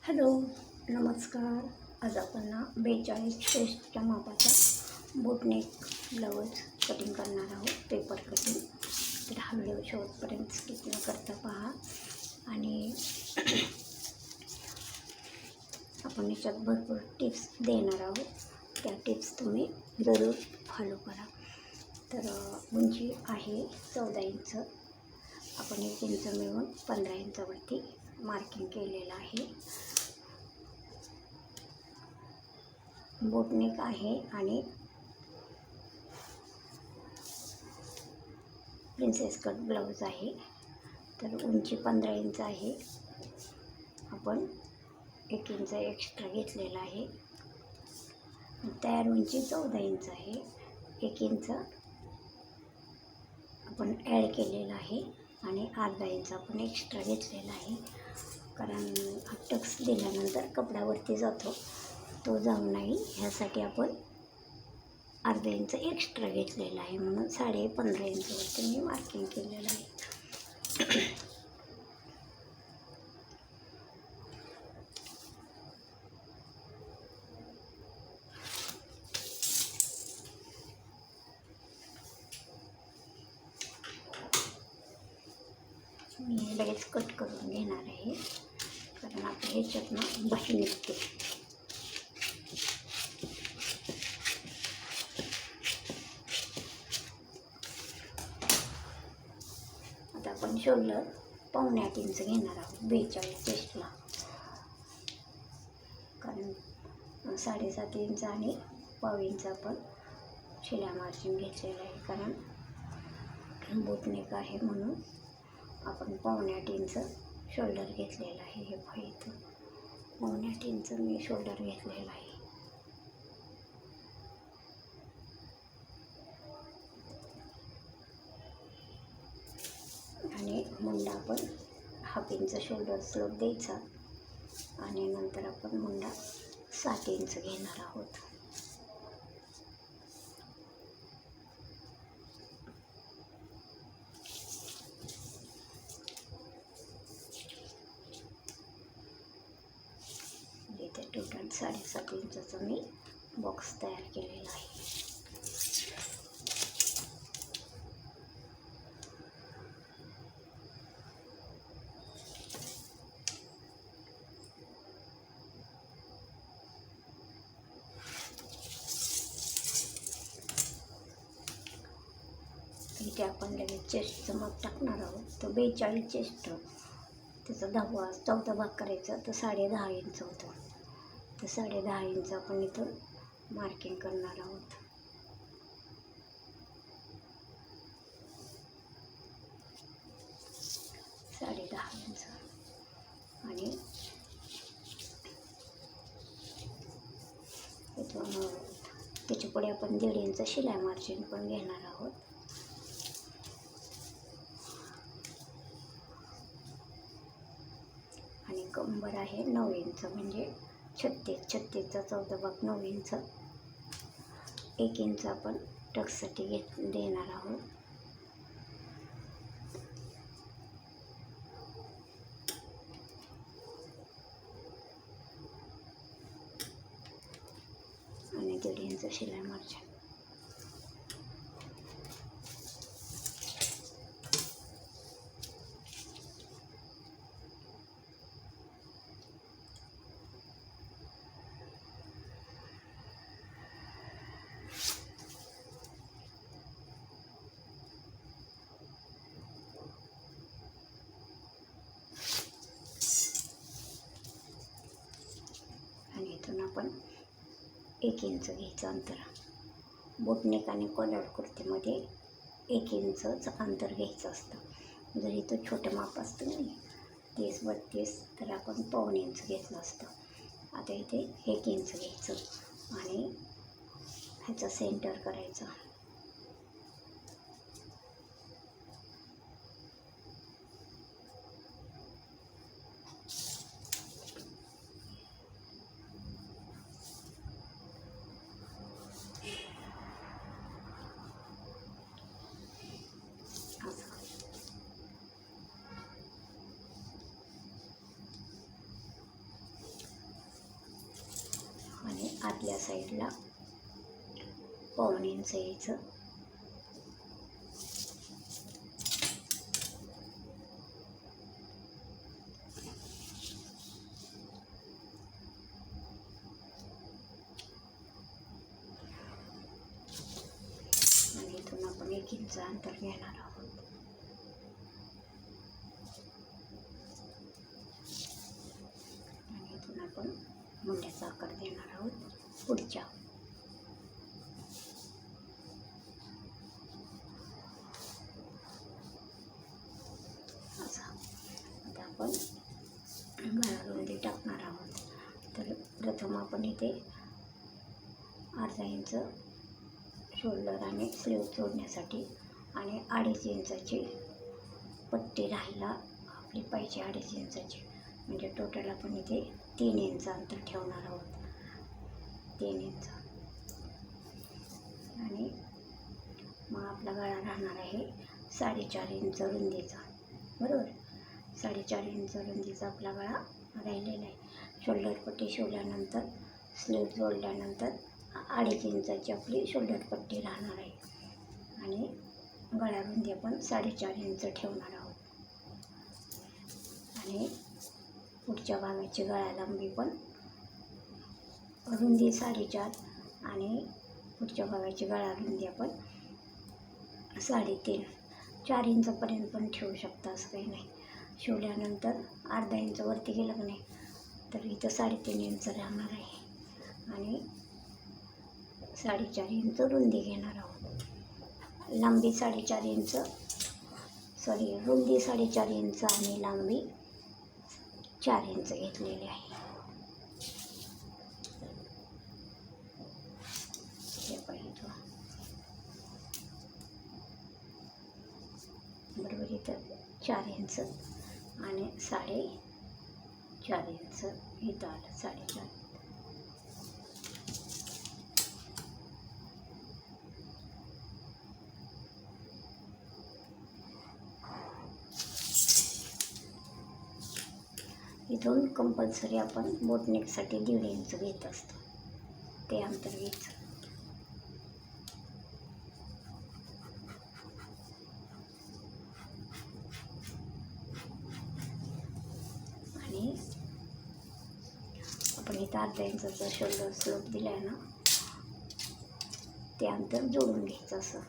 Hello, नमस्कार. आज आपण ना 42 चेस्टच्या मापाचा बोटनेक ब्लाऊज कटिंग करणार आहोत, पेपर कटिंग. तर हा व्हिडिओ शेवटपर्यंत स्किप न करता पहा आणि आपण याच्यात भरपूर टिप्स देणार आहोत. त्या टिप्स तुम्ही जरूर फॉलो करा. तर उंची आहे 14 इंच. आपण 1 इंच मिळून 15 इंचावरती मार्किंग केलेलं आहे. बोटनेक आहे आणि प्रिन्सेस कट ब्लाऊज आहे. तर उंची 15 इंच आहे. आपण 1 इंच एक्स्ट्रा घेतलेला आहे. तयार उंची 14 इंच आहे. 1 इंच आपण ॲड केलेला आहे आणि अर्धा इंच आपण एक्स्ट्रा घेतलेला आहे. कारण टक्स दिल्यानंतर कपड्यावरती जातो, तो जाऊ नये ह्यासाठी आपण अर्धा इंच एक्स्ट्रा घेतलेला आहे. म्हणून 15.5 इंचवरती मी मार्किंग केलेलं आहे. मी लगेच कट करून घेणार आहे, कारण आपल्या ह्याच्यातनं बाहेर निघते. आता आपण शोल्डर 1.25 इंच घेणार आहोत 42 चेस्टला. कारण 7.5 इंच आणि 1.25 इंच आपण शिलाई मार्जिन घेतलेलं आहे. कारण बोटनेक आहे म्हणून आपण 1.25 इंच शोल्डर घेतलेला आहे. हे इथं 1.25 इंच मी शोल्डर घेतलेला आहे. आणि मुंडा आपण 1/2 इंच शोल्डर स्लोप द्यायचा आणि नंतर आपण मुंडा 7 इंच घेणार आहोत. इथे टोटल 7.5 इंचाचा मी बॉक्स तयार केलेला आहे. इथे आपण लगेच चेस्टचं माप टाकणार आहोत. तर 42 चेस्ट, त्याचा 14 भाग करायचा तर 10.5 इंच होतं. तर 10.5 इंच आपण इथून मार्किंग करणार आहोत. साडे 10 इंच आणि इथून त्याच्या पुढे आपण 1.5 इंच शिलाई मार्जिन पण घेणार आहोत. आणि कंबर आहे 9 इंच, म्हणजे 36चा 14 भाग 9 इंच. 1 इंच आपण टक्ससाठी देणार आहोत. आणि 1.5 इंच शिलाई मार्जिन. आणि इथून आपण 1 इंच घ्यायचं अंतर. बोटनेक आणि कॉलर कुर्तीमध्ये 1 इंचचं अंतर घ्यायचं असतं. जर इथं छोटं माप असतं नाही 30-32, तर आपण 1.25 इंच घेतलं असतं. आता इथे 1 इंच घ्यायचं आणि ह्याचा सेंटर करायचा. आतल्या साईडला 1.25 इंच यायचं. आणि इथून आपण 1 इंच अंतर घेणार आहोत. आणि इथून आपण मुंड्याचा आकार देणार आहोत पुढच्या. असा आता आपण गळारुंदी टाकणार आहोत. तर प्रथम आपण इथे अर्धा इंच शोल्डर आणि स्लीव जोडण्यासाठी आणि 2.5 इंचाची पट्टी राहायला आपली पाहिजे. 2.5 इंचाची म्हणजे टोटल आपण इथे 3 इंच अंतर ठेवणार आहोत. 3 इंच. आणि मग आपला गळा राहणार आहे 4.5 इंच रुंदीचा. बरोबर, 4.5 इंच रुंदीचा आपला गळा राहिलेला आहे. शोल्डर पट्टी शिवल्यानंतर स्लीव जोडल्यानंतर 2.5 इंचाची आपली शोल्डर पट्टी राहणार आहे. आणि गळारुंदी आपण 4.5 इंच ठेवणार आहोत. आणि पुढच्या भागाची गळा लांबी पण रुंदी 4.5 आणि पुढच्या भागाची गळा रुंदी आपण 3.5 4 इंचापर्यंत पण ठेवू शकता, असं काही नाही. शिवल्यानंतर अर्धा इंच वरती गेलं की नाही तर इथं 3.5 इंच राहणार आहे. आणि 4.5 इंच रुंदी घेणार आहोत. लांबी 4.5 इंच, रुंदी 4.5 इंच आणि लांबी 4 इंच घेतलेली आहे. हे पाहिजे बरोबर. इथं 4 इंच आणि 4.5 इंच इथं आलं 4.5. इथून कंपल्सरी आपण बोटनेकसाठी 1.5 इंच घेत असतो, ते अंतर घ्यायचं. आणि आपण इथं अर्धा इंचाचा शोल्डर स्लोप दिला आहे ना, ते अंतर जोडून घ्यायचं असं.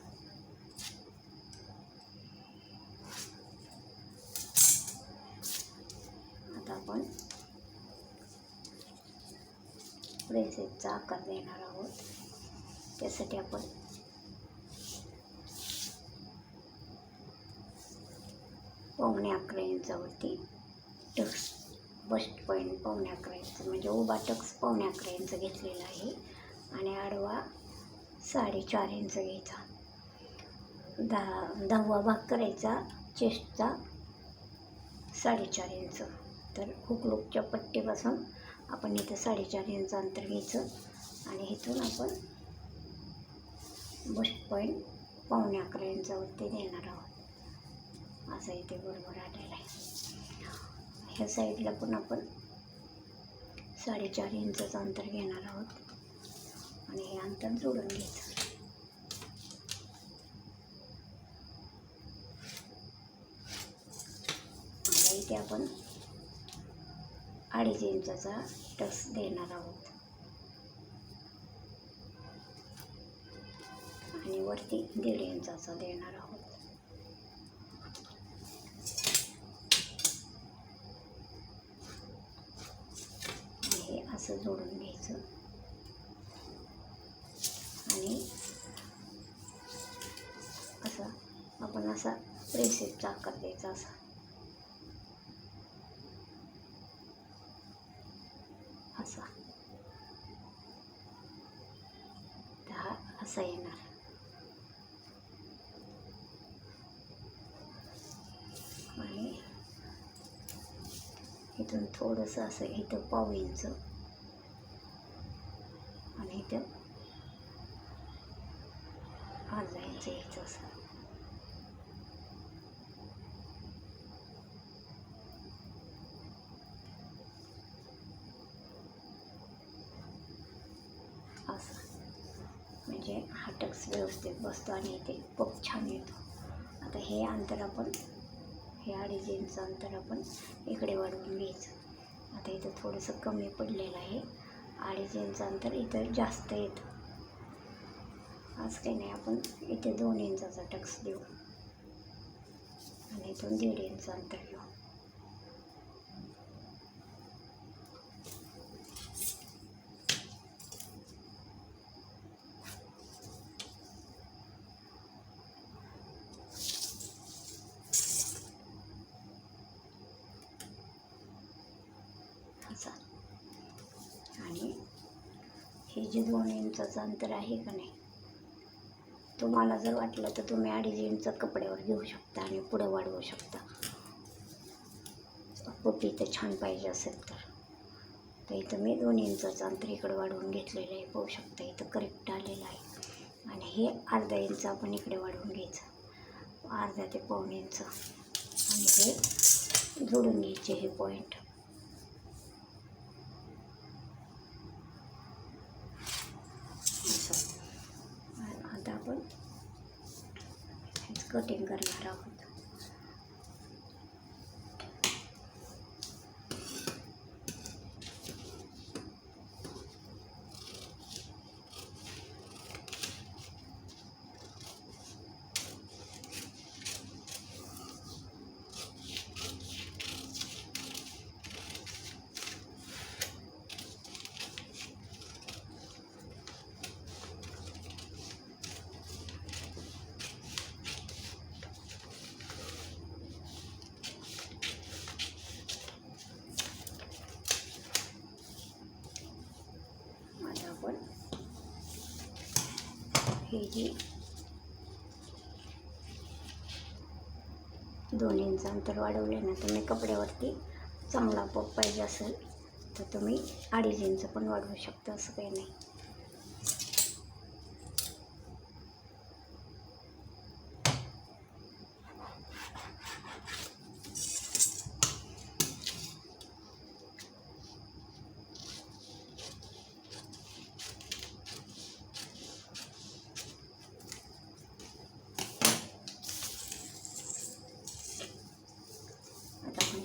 आता आपण प्रिन्सेसचा आकार देणार आहोत. त्यासाठी आपण पावणे 11 इंचावरती टक्स बस्ट पॉईंट 11.25 इंच म्हणजे उभा टक्स 11.25 इंच घेतलेला आहे. आणि आडवा 4.5 इंच घ्यायचा. 10वा भाग करायचा चेस्टचा 4.5 इंच. तर हुकलूकच्या पट्टीपासून आपण इथं 4.5 इंच अंतर घ्यायचं. आणि इथून आपण बस्ट पॉईंट पावणे 11 इंचावरती देणार आहोत. असं इथे बरोबर आलेलं आहे. ह्या साईडला पण आपण 4.5 इंचाचं अंतर घेणार आहोत आणि हे अंतर जोडून घ्यायचं. आता इथे आपण 2.5 इंचाचा टक्स देणार आहोत आणि वरती 1.5 इंचाचा देणार आहोत. हे असं जोडून घ्यायचं आणि असा आपण असा प्रिन्सेसचा आकार द्यायचा. असा हा असा येणार. आणि इथून थोडंसं असं इथं 1.5 इंच आणि इथं अर्धा इंच यायचं असं. म्हणजे हा टक्स व्यवस्थित बसतो आणि इथे पफ छान येतो. आता हे अंतर आपण, हे 2.5 इंच अंतर आपण इकडे वाढवून घ्यायचं. आता इथं थोडंसं कमी पडलेलं आहे, 2.5 इंच अंतर इथं जास्त येतं. आज काही नाही, आपण इथे 2 इंचाचा टक्स देऊ आणि इथून 1.5 इंच अंतर घेऊ. असा. आणि हे जे 2 इंचाचं अंतर आहे का नाही, तुम्हाला जर वाटलं तर तुम्ही 2.5 इंच कपड्यावर घेऊ शकता आणि पुढं वाढवू शकता. पपी तर छान पाहिजे असेल तर इथं मी 2 इंचाचं अंतर इकडं वाढवून घेतलेलं आहे. पाहू शकता इथं करेक्ट आलेलं आहे. आणि हे 1/2 इंच आपण इकडे वाढवून घ्यायचं, 1/2 ते 1.5 इंच. आणि हे जोडून घ्यायचे हे पॉईंट. आता आपण कटिंग करणार आहोत. आपण हे जी 2 इंच अंतर वाढवले ना, तुम्ही कपड्यावरती चांगला पफ पाहिजे असेल तर तुम्ही 2.5 इंच पण वाढवू शकता, असं काही नाही.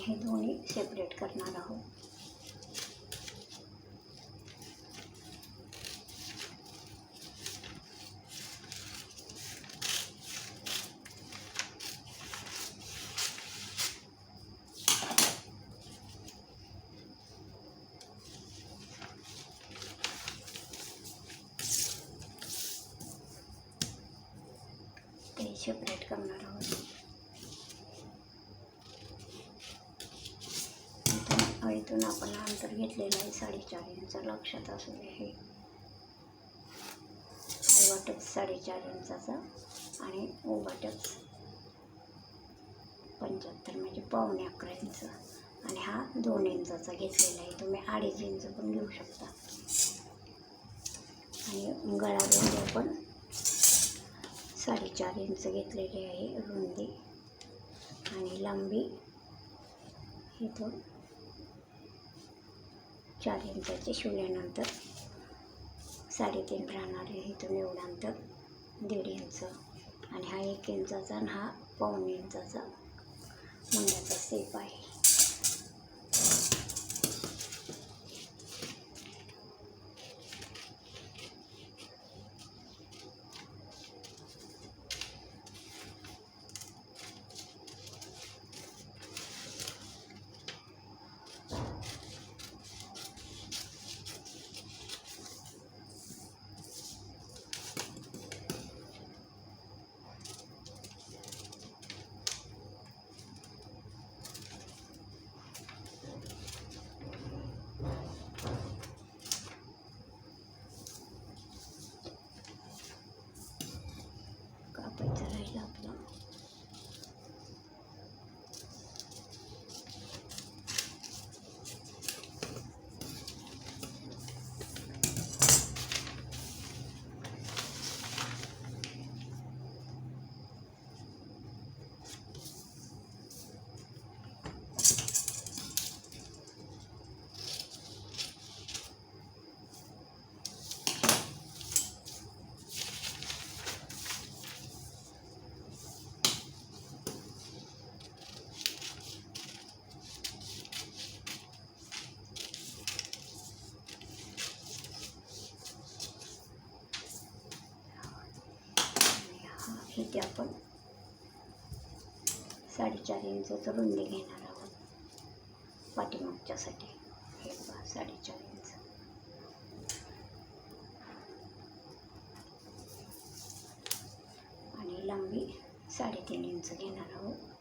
हे दोन्ही सेपरेट करणार आहोत. ते सेपरेट करणार आहोत. इथून आपण अंतर घेतलेलं आहे 4.5 इंच. लक्षात असू दे, हे आडवा टक्स 4.5 इंचाचा आणि उभा टक्स 75 म्हणजे 11.25 इंच. आणि हा 2 इंचाचा घेतलेला आहे. तुम्ही 2.5 इंच पण घेऊ शकता. आणि गळा रुंदी आपण 4.5 इंच घेतलेली आहे रुंदी. आणि लांबी इथून 4 इंचाचे शिवल्यानंतर 3.5 राहणार आहे. इथून एवढं अंतर 1.5 इंच. आणि हा 1 इंचाचा आणि हा 1.25 इंचाचा मुंड्याचा सेप आहे. इथे आपण 4.5 इंचचं रुंदी घेणार आहोत पाठीमागच्यासाठी. हे पहा 4.5 इंच. आणि लांबी 3.5 इंच घेणार आहोत.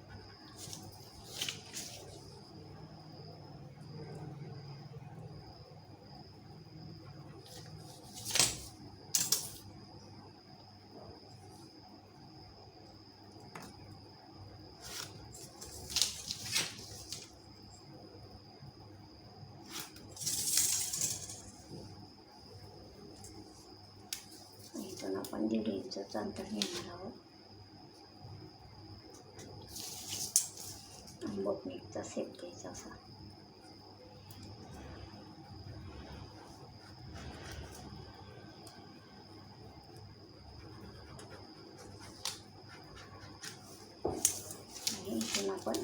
इथून आपण 1.5 इंचचं अंतर घेणार आहोत. बोटनेकचा शेप द्यायचा असा. आणि इथून आपण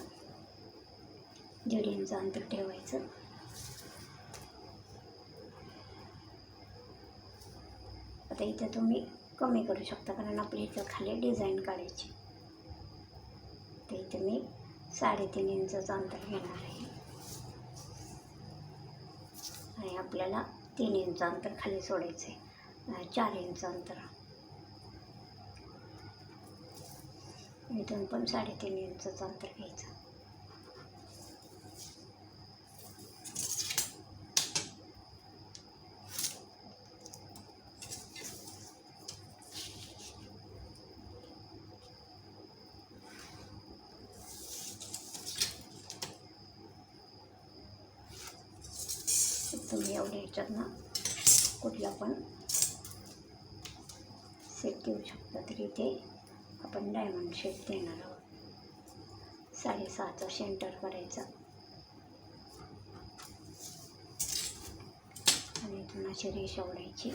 1.5 इंच अंतर ठेवायचं. आता इथे तुम्ही कमी करू शकता, कारण आपल्या इथं खाली डिझाईन काढायची. तर इथे मी 3.5 इंचचं अंतर घेणार आहे. आणि आपल्याला 3 इंच अंतर खाली सोडायचं आहे. 4 इंच अंतर. इथून पण 3.5 इंचचं अंतर घ्यायचं. तुम्ही एवढ्या ह्याच्यातनं कुठला पण शेप देऊ शकता. तर इथे आपण डायमंड शेप देणार आहोत. 6.5चा सेंटर करायचा आणि इथून अशी रेषा ओढायची.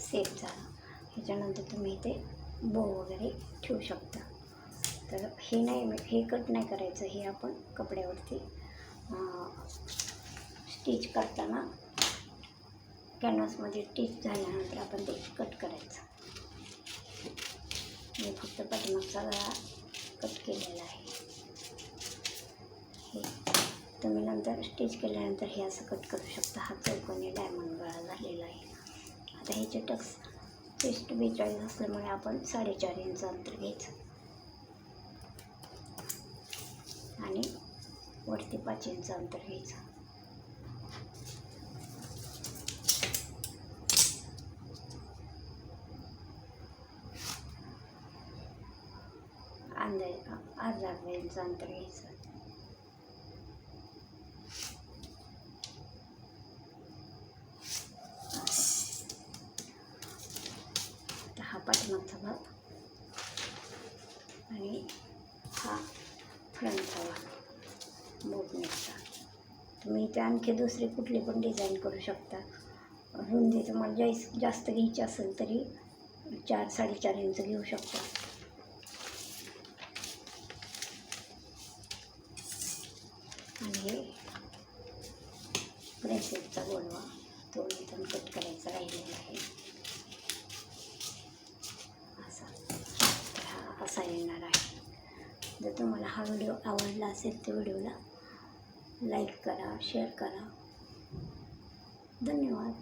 शेप झाला. ह्याच्यानंतर तुम्ही इथे बो वगैरे ठेवू शकता. तर हे नाही, हे कट नाही करायचं. हे आपण कपड्यावरती स्टिच करताना कॅनव्हासमध्ये स्टिच झाल्यानंतर आपण ते कट करायचं. मी फक्त पाठीमागचा गळा कट केलेला आहे. हे तुम्ही नंतर स्टिच केल्यानंतर हे असं कट करू शकता. हा चौकोनी डायमंड गळा झालेला आहे. आता ह्याचे टक्स चेस्ट 42 असल्यामुळे आपण 4.5 इंच अंतर घ्यायचं आणि वरती 5 इंच अंतर घ्यायचं. अर्धा इंच अंतर घ्यायचं. हा पाठीमागचा भाग आणि हा फ्रंटचा भाग बोटनेकचा. तुम्ही इथे आणखी दुसरी कुठली पण डिझाईन करू शकता. रुंदी तुम्हाला जास्त घ्यायची असेल तरी 4-4.5 इंच घेऊ शकता. आणि हे प्रिन्सेसचा गोलवा तो इथून कट करायचा राहिलेला आहे. असा येणार आहे. जर तुम्हाला हा व्हिडिओ आवडला असेल तर व्हिडिओला लाईक करा, शेअर करा. धन्यवाद.